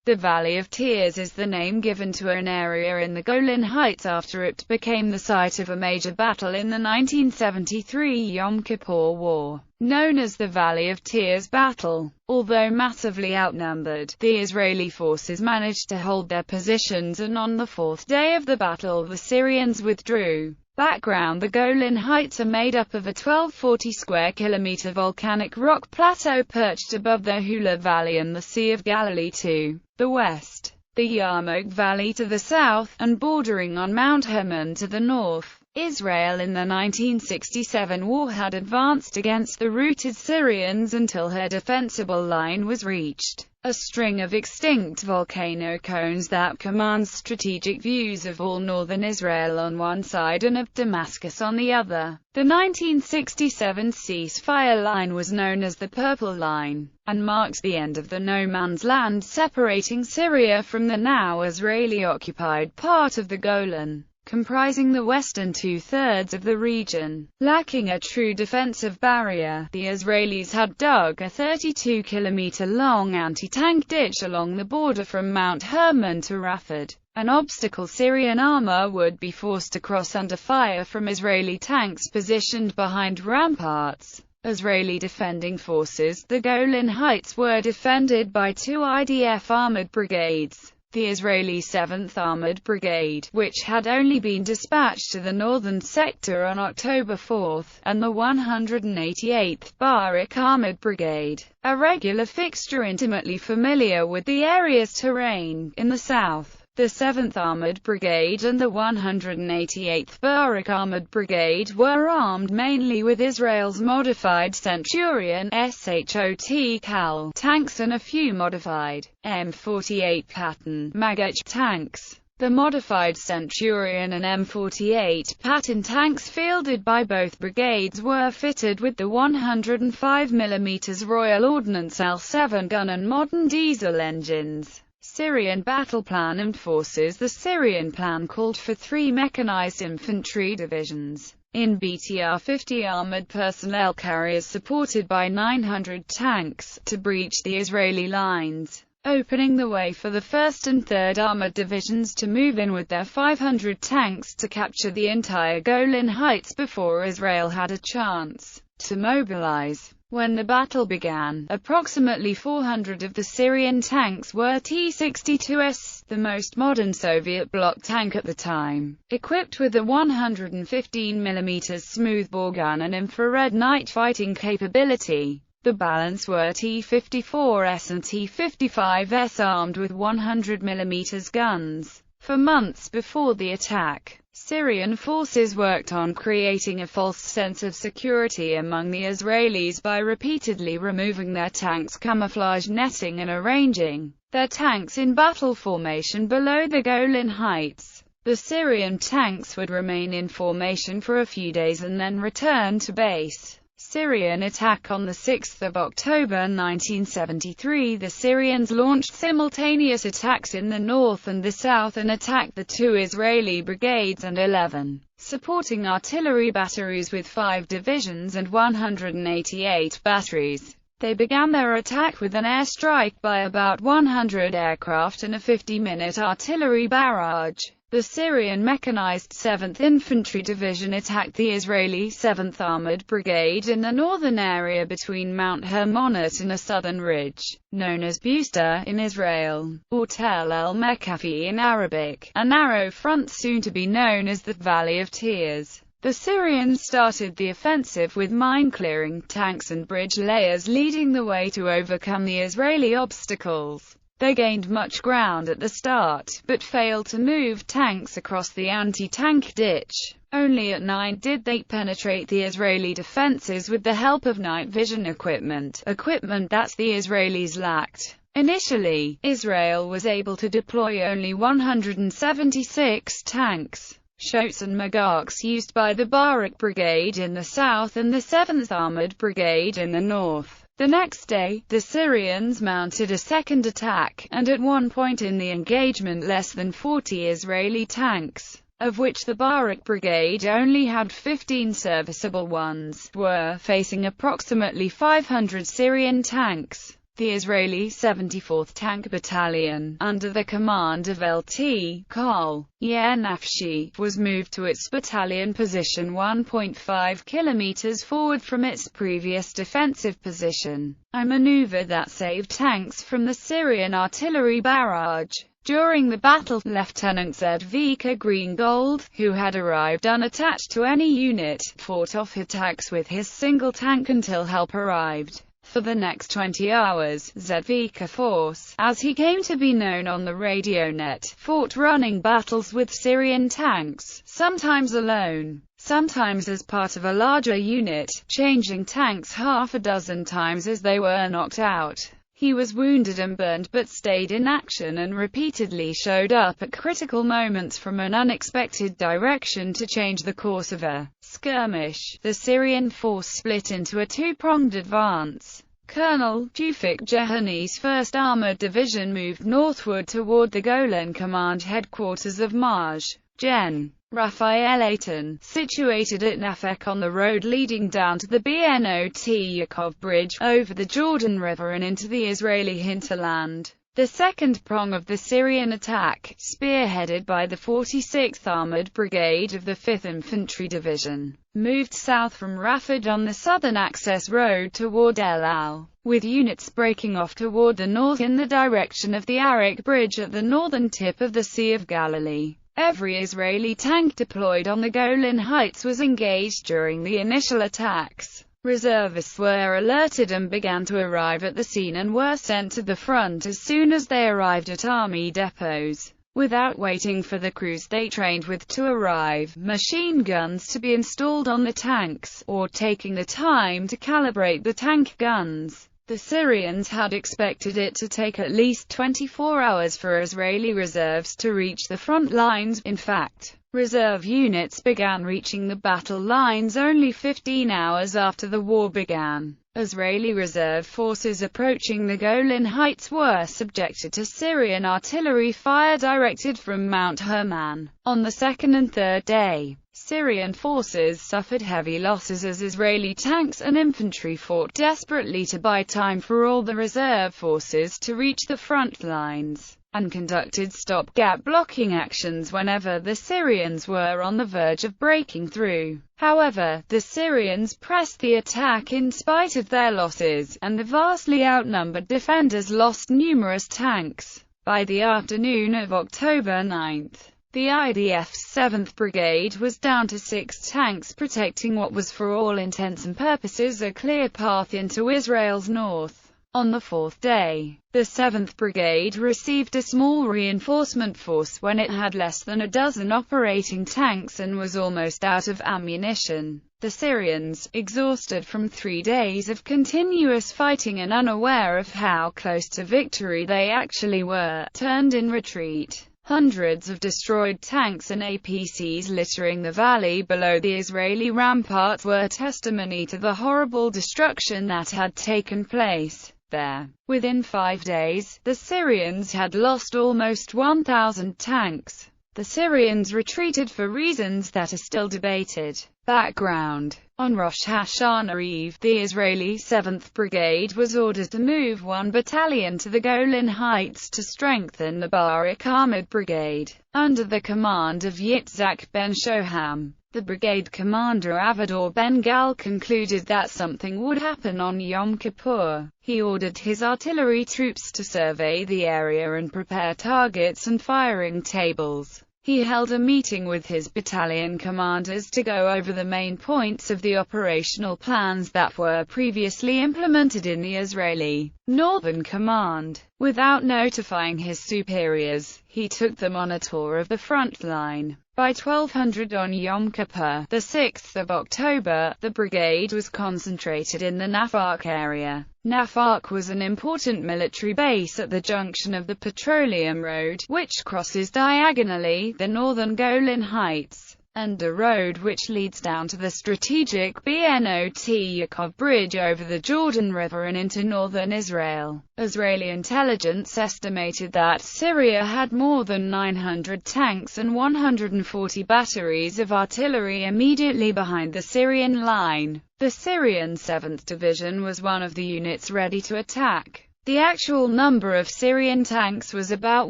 The Valley of Tears is the name given to an area in the Golan Heights after it became the site of a major battle in the 1973 Yom Kippur War, known as the Valley of Tears Battle. Although massively outnumbered, the Israeli forces managed to hold their positions, and on the fourth day of the battle the Syrians withdrew. Background: the Golan Heights are made up of a 1240 square kilometer volcanic rock plateau perched above the Hula Valley and the Sea of Galilee to the west, the Yarmouk Valley to the south, and bordering on Mount Hermon to the north. Israel in the 1967 war had advanced against the routed Syrians until her defensible line was reached, a string of extinct volcano cones that commands strategic views of all northern Israel on one side and of Damascus on the other. The 1967 ceasefire line was known as the Purple Line, and marked the end of the no-man's land separating Syria from the now Israeli-occupied part of the Golan, comprising the western two-thirds of the region. Lacking a true defensive barrier, the Israelis had dug a 32-kilometer-long anti-tank ditch along the border from Mount Hermon to Rafad, an obstacle Syrian armor would be forced to cross under fire from Israeli tanks positioned behind ramparts. Israeli defending forces: the Golan Heights were defended by two IDF armored brigades. The Israeli 7th Armored Brigade, which had only been dispatched to the northern sector on October 4, and the 188th Barak Armored Brigade, a regular fixture intimately familiar with the area's terrain. In the south, the 7th Armored Brigade and the 188th Barak Armored Brigade were armed mainly with Israel's modified Centurion (SHOT) Cal tanks and a few modified M48 pattern Maggach tanks. The modified Centurion and M48 pattern tanks fielded by both brigades were fitted with the 105 mm Royal Ordnance L7 gun and modern diesel engines. Syrian battle plan and forces: the Syrian plan called for 3 mechanized infantry divisions in BTR 50 armored personnel carriers supported by 900 tanks, to breach the Israeli lines, opening the way for the 1st and 3rd armored divisions to move in with their 500 tanks to capture the entire Golan Heights before Israel had a chance to mobilize. When the battle began, approximately 400 of the Syrian tanks were T-62s, the most modern Soviet bloc tank at the time, equipped with a 115 mm smoothbore gun and infrared night fighting capability. The balance were T-54s and T-55s armed with 100 mm guns. For months before the attack, Syrian forces worked on creating a false sense of security among the Israelis by repeatedly removing their tanks' camouflage netting and arranging their tanks in battle formation below the Golan Heights. The Syrian tanks would remain in formation for a few days and then return to base. Syrian attack: on the 6th of October 1973, the Syrians launched simultaneous attacks in the north and the south and attacked the 2 Israeli brigades and 11 supporting artillery batteries with 5 divisions and 188 batteries. They began their attack with an airstrike by about 100 aircraft and a 50-minute artillery barrage. The Syrian mechanized 7th Infantry Division attacked the Israeli 7th Armored Brigade in the northern area between Mount Hermonot and a southern ridge, known as Busta in Israel, or Tel el-Mekafi in Arabic, a narrow front soon to be known as the Valley of Tears. The Syrians started the offensive with mine-clearing tanks and bridge layers leading the way to overcome the Israeli obstacles. They gained much ground at the start, but failed to move tanks across the anti-tank ditch. Only at night did they penetrate the Israeli defenses with the help of night vision equipment that the Israelis lacked. Initially, Israel was able to deploy only 176 tanks, Shots and Magaks used by the Barak Brigade in the south and the 7th Armored Brigade in the north. The next day, the Syrians mounted a second attack, and at one point in the engagement less than 40 Israeli tanks, of which the Barak Brigade only had 15 serviceable ones, were facing approximately 500 Syrian tanks. The Israeli 74th Tank Battalion, under the command of Lt. Col. Yair Nafshi, was moved to its battalion position 1.5 kilometers forward from its previous defensive position, a maneuver that saved tanks from the Syrian artillery barrage. During the battle, Lieutenant Zedvika Greengold, who had arrived unattached to any unit, fought off attacks with his single tank until help arrived. For the next 20 hours, Zedvika Force, as he came to be known on the radio net, fought running battles with Syrian tanks, sometimes alone, sometimes as part of a larger unit, changing tanks half a dozen times as they were knocked out. He was wounded and burned but stayed in action and repeatedly showed up at critical moments from an unexpected direction to change the course of a skirmish. The Syrian force split into a two-pronged advance. Colonel Tewfik Jehani's 1st Armored Division moved northward toward the Golan Command headquarters of Maj. Gen. Raphael Eitan, situated at Nafek on the road leading down to the Bnot Yaakov Bridge, over the Jordan River and into the Israeli hinterland. The second prong of the Syrian attack, spearheaded by the 46th Armored Brigade of the 5th Infantry Division, moved south from Rafid on the southern access road toward El Al, with units breaking off toward the north in the direction of the Arak Bridge at the northern tip of the Sea of Galilee. Every Israeli tank deployed on the Golan Heights was engaged during the initial attacks. Reservists were alerted and began to arrive at the scene and were sent to the front as soon as they arrived at army depots. Without waiting for the crews they trained with to arrive, machine guns to be installed on the tanks, or taking the time to calibrate the tank guns. The Syrians had expected it to take at least 24 hours for Israeli reserves to reach the front lines. In fact, reserve units began reaching the battle lines only 15 hours after the war began. Israeli reserve forces approaching the Golan Heights were subjected to Syrian artillery fire directed from Mount Hermon. On the second and third day, Syrian forces suffered heavy losses as Israeli tanks and infantry fought desperately to buy time for all the reserve forces to reach the front lines, and conducted stopgap blocking actions whenever the Syrians were on the verge of breaking through. However, the Syrians pressed the attack in spite of their losses, and the vastly outnumbered defenders lost numerous tanks. By the afternoon of October 9, the IDF's 7th Brigade was down to 6 tanks protecting what was for all intents and purposes a clear path into Israel's north. On the 4th day, the 7th Brigade received a small reinforcement force when it had less than a dozen operating tanks and was almost out of ammunition. The Syrians, exhausted from 3 days of continuous fighting and unaware of how close to victory they actually were, turned in retreat. Hundreds of destroyed tanks and APCs littering the valley below the Israeli ramparts were testimony to the horrible destruction that had taken place there. Within 5 days, the Syrians had lost almost 1,000 tanks. The Syrians retreated for reasons that are still debated. Background: on Rosh Hashanah Eve, the Israeli 7th Brigade was ordered to move 1 battalion to the Golan Heights to strengthen the Barak Armored Brigade, under the command of Yitzhak ben Shoham. The brigade commander Avador Ben Gal concluded that something would happen on Yom Kippur. He ordered his artillery troops to survey the area and prepare targets and firing tables. He held a meeting with his battalion commanders to go over the main points of the operational plans that were previously implemented in the Israeli Northern Command. Without notifying his superiors, he took them on a tour of the front line. By 1200 on Yom Kippur, the 6th of October, the brigade was concentrated in the Nafak area. Nafak was an important military base at the junction of the Petroleum Road, which crosses diagonally the northern Golan Heights, and a road which leads down to the strategic Bnot Yaakov Bridge over the Jordan River and into northern Israel. Israeli intelligence estimated that Syria had more than 900 tanks and 140 batteries of artillery immediately behind the Syrian line. The Syrian 7th Division was one of the units ready to attack. The actual number of Syrian tanks was about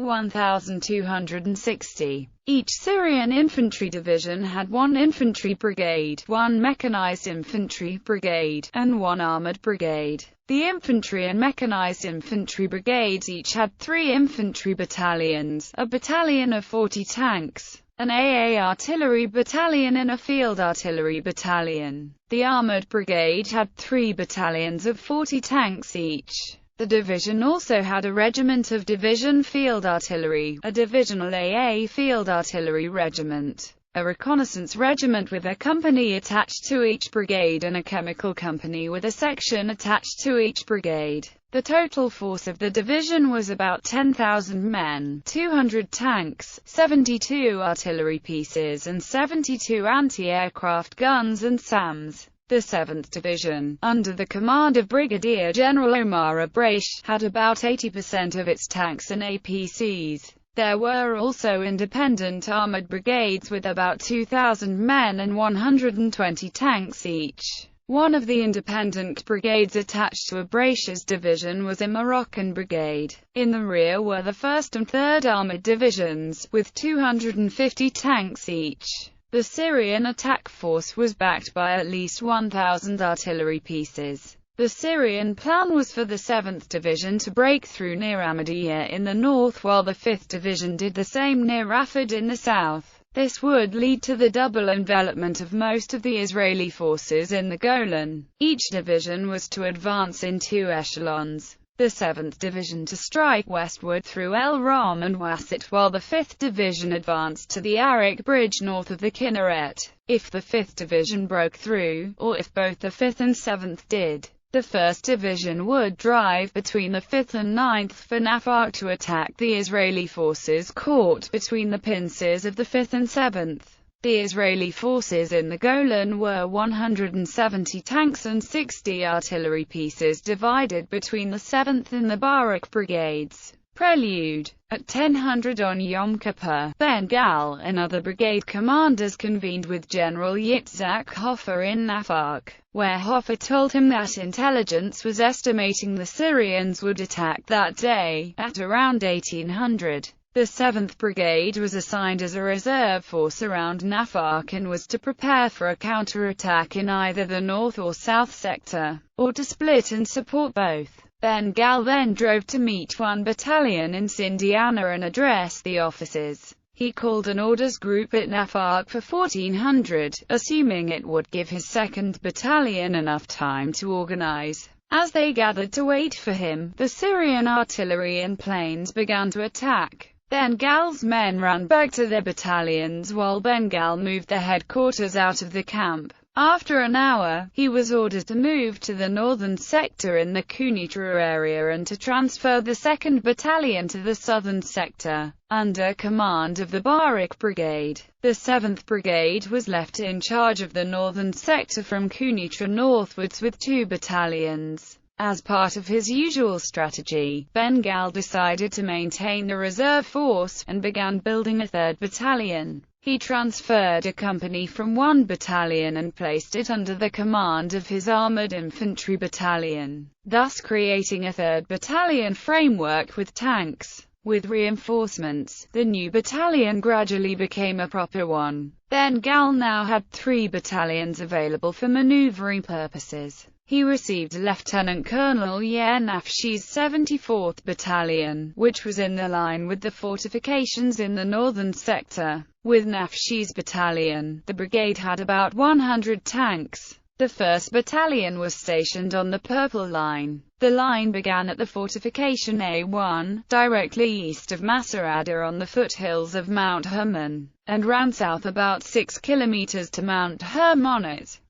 1,260. Each Syrian infantry division had one infantry brigade, one mechanized infantry brigade, and one armored brigade. The infantry and mechanized infantry brigades each had 3 infantry battalions, a battalion of 40 tanks, an AA artillery battalion and a field artillery battalion. The armored brigade had 3 battalions of 40 tanks each. The division also had a regiment of division field artillery, a divisional AA field artillery regiment, a reconnaissance regiment with a company attached to each brigade, and a chemical company with a section attached to each brigade. The total force of the division was about 10,000 men, 200 tanks, 72 artillery pieces and 72 anti-aircraft guns and SAMs. The 7th Division, under the command of Brigadier General Omar Abraish, had about 80% of its tanks and APCs. There were also independent armored brigades with about 2,000 men and 120 tanks each. One of the independent brigades attached to Abraish's division was a Moroccan brigade. In the rear were the 1st and 3rd Armored Divisions, with 250 tanks each. The Syrian attack force was backed by at least 1,000 artillery pieces. The Syrian plan was for the 7th Division to break through near Ahmadiyya in the north, while the 5th Division did the same near Rafid in the south. This would lead to the double envelopment of most of the Israeli forces in the Golan. Each division was to advance in 2 echelons. The 7th Division to strike westward through El Ram and Wasit, while the 5th Division advanced to the Arak Bridge north of the Kinneret. If the 5th Division broke through, or if both the 5th and 7th did, the 1st Division would drive between the 5th and 9th for Nafaq to attack the Israeli forces caught between the pincers of the 5th and 7th. The Israeli forces in the Golan were 170 tanks and 60 artillery pieces divided between the 7th and the Barak brigades. Prelude. At 1000 on Yom Kippur, Ben Gal and other brigade commanders convened with General Yitzhak Hoffa in Nafaq, where Hoffa told him that intelligence was estimating the Syrians would attack that day, at around 1800. The 7th Brigade was assigned as a reserve force around Nafaq and was to prepare for a counterattack in either the north or south sector, or to split and support both. Ben Gal then drove to meet 1 battalion in Sindiana and address the officers. He called an orders group at Nafaq for 1400, assuming it would give his 2nd Battalion enough time to organize. As they gathered to wait for him, the Syrian artillery and planes began to attack. Ben Gal's men ran back to their battalions while Ben Gal moved the headquarters out of the camp. After an hour, he was ordered to move to the northern sector in the Kunitra area and to transfer the 2nd Battalion to the southern sector, under command of the Barak Brigade. The 7th Brigade was left in charge of the northern sector from Kunitra northwards with 2 battalions. As part of his usual strategy, Ben Gal decided to maintain the reserve force, and began building a 3rd battalion. He transferred a company from 1 battalion and placed it under the command of his armored infantry battalion, thus creating a 3rd battalion framework with tanks. With reinforcements, the new battalion gradually became a proper one. Ben Gal now had 3 battalions available for maneuvering purposes. He received Lieutenant Colonel Yair Nafshi's 74th Battalion, which was in the line with the fortifications in the northern sector. With Nafshi's battalion, the brigade had about 100 tanks. The 1st Battalion was stationed on the Purple Line. The line began at the fortification A1, directly east of Masarada on the foothills of Mount Hermon, and ran south about 6 kilometers to Mount Hermonot.